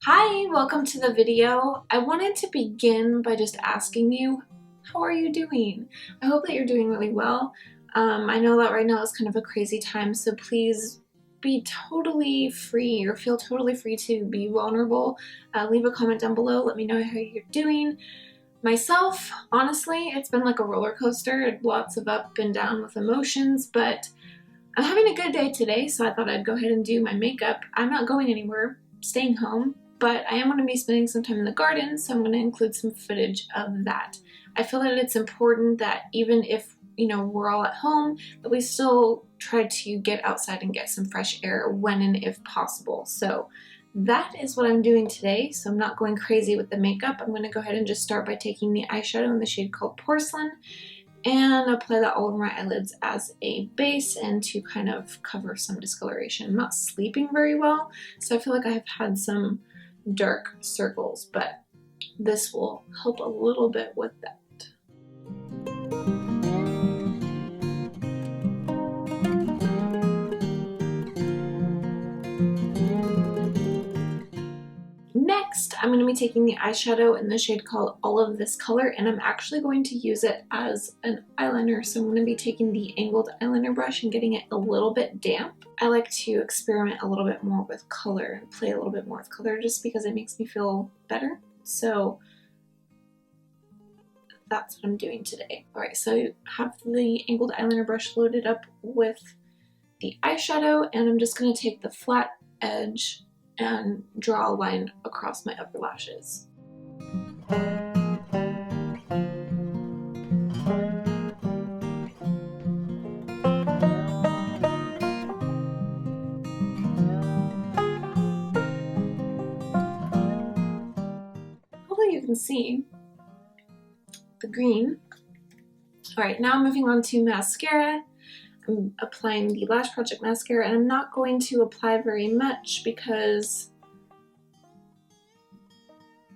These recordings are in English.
Hi, welcome to the video. I wanted to begin by just asking you, how are you doing? I hope that you're doing really well. I know that right now is kind of a crazy time, so please be totally free or feel totally free to be vulnerable. Leave a comment down below, let me know how you're doing. Myself, honestly, it's been like a roller coaster, lots of up and down with emotions, but I'm having a good day today, so I thought I'd go ahead and do my makeup. I'm not going anywhere, staying home. But I am going to be spending some time in the garden, so I'm going to include some footage of that. I feel that it's important that even if, we're all at home, that we still try to get outside and get some fresh air when and if possible. So that is what I'm doing today, so I'm not going crazy with the makeup. I'm going to go ahead and just start by taking the eyeshadow in the shade called Porcelain and apply that all over my eyelids as a base and to kind of cover some discoloration. I'm not sleeping very well, so I feel like I have had some dark circles, but this will help a little bit with that. Next, I'm going to be taking the eyeshadow in the shade called All of This Color, and I'm actually going to use it as an eyeliner. So I'm going to be taking the angled eyeliner brush and getting it a little bit damp. I like to experiment a little bit more with color and play a little bit more with color just because it makes me feel better. So that's what I'm doing today. Alright, so I have the angled eyeliner brush loaded up with the eyeshadow, and I'm just going to take the flat edge and draw a line across my upper lashes. Hopefully you can see the green. Alright, now moving on to mascara. I'm applying the Lash Project mascara, and I'm not going to apply very much because,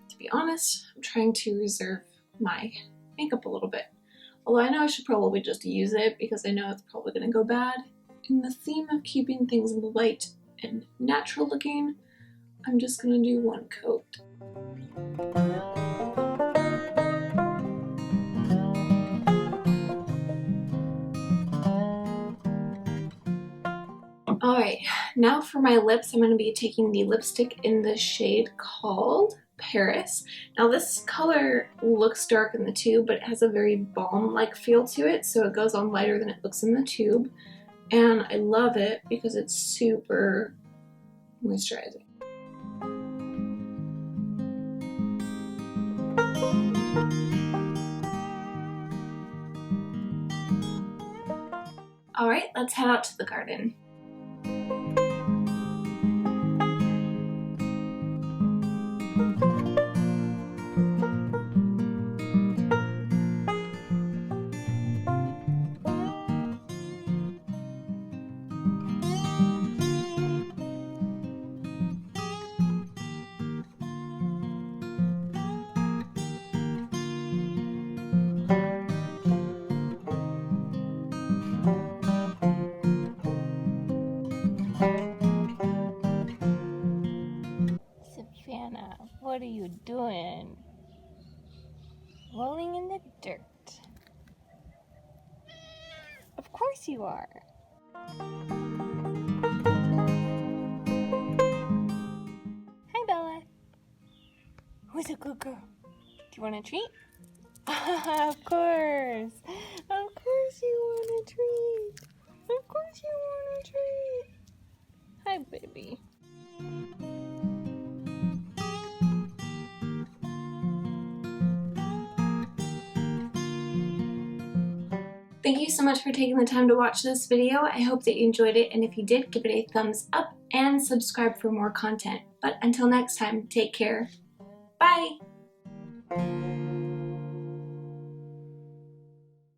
to be honest, I'm trying to reserve my makeup a little bit. Although I know I should probably just use it because I know it's probably going to go bad. In the theme of keeping things light and natural looking, I'm just going to do one coat. Alright, now for my lips, I'm going to be taking the lipstick in the shade called Paris. Now this color looks dark in the tube, but it has a very balm-like feel to it, so it goes on lighter than it looks in the tube. And I love it because it's super moisturizing. Alright, let's head out to the garden. Savannah, what are you doing? Rolling in the dirt. Of course you are. Hi, Bella. Who's a good girl? Do you want a treat? Of course. Of course you want a treat. Of course you want a treat. Hi, baby. Thank you so much for taking the time to watch this video. I hope that you enjoyed it, and if you did, give it a thumbs up and subscribe for more content. But until next time, take care. Bye!